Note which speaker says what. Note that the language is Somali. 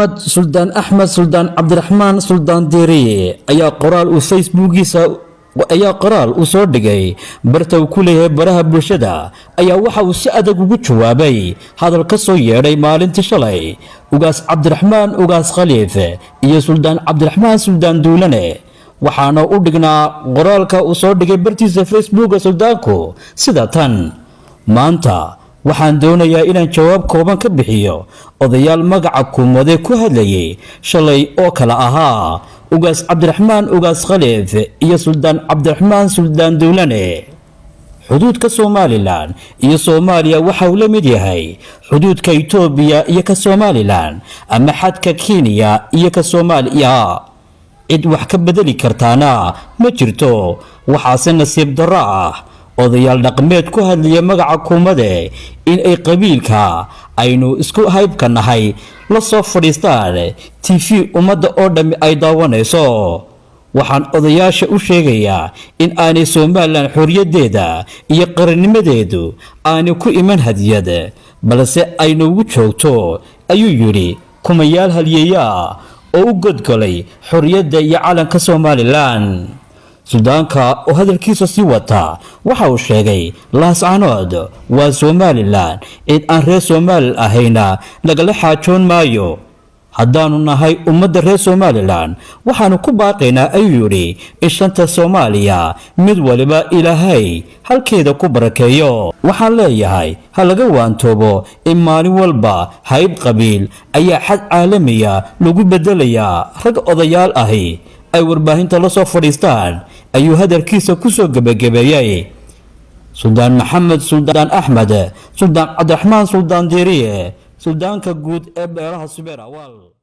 Speaker 1: Suldaan Axmed Suldaan Cabdiraxmaan Suldaan Diiriye ayaa qoraal uu Facebookiisa soo dhigay barta uu ku leeyahay baraha bulshada ayaa waxa uu si adag ugu jawaabay hadal ka soo yeedhay maalintii shalay ugaas Cabdiraxmaan ugaas Khaliif iyo Suldaan Cabdiraxmaan Suldaan Duulane waxaana u dhignaa qoraalka uu soo dhigay bartiisa Facebook suldaanku sida tan: maanta waxaan doonayaa inaan jawaab kooban ka bixiyo odayaal magaca kuumade ku hadlayay shalay oo kala ahaa ugaas Cabdiraxmaan ugaas Khaliif iyo Suldaan Cabdiraxmaan Suldaan Duulane. xuduudka Somaliland iyo Soomaaliya waxa uu la mid yahay xuduudka Itoobiya iyo ka Somaliland ama xadka Kenya iyo ka Soomaaliya. cid wax ka bedeli kartaana ma jirto. waxaase nasiib darro ah odayaal dhaqameed ku hadlaya magaca kuumade in ay qabiilka aynu isku haybka nahay la soo fadhiistaan TV ummadda oo dhammi ay daawanayso. waxaan odayaasha u sheegayaa in aanay Somaliland xorriyadeeda iyo qarannimadeedu aanay ku iman hadiyad balse ay noogu joogto, ayuu yidhi kumayaal halyeeya oo u godgolay xorriyadda iyo calanka Somaliland. Sudaanka oo hadalkiisa sii wata waxa uu sheegay laascanood waa Somaliland, cid aan reer Somaliland ahayna lagala xaajoon maayo. haddaanu nahay ummadda reer Somaliland waxaanu ku baaqaynaa, ayuu yidhi, in shanta Soomaaliya mid waliba Ilaahay halkeeda ku barakeeyo. waxaan leeyahay ha laga waantoobo in maalin walba hayb qabiil ayaa xad caalamiya lagu bedelayaa. rag odayaal ahi ay warbaahinta la soo fadhiistaan, ayuu hadalkiisa ku soo gabagabeeyay. Suldaan Maxamed Suldaan Axmed Suldaan Cabdiraxmaan Suldaan Diiriye, suldaanka guud ee beelaha Subeer Awal.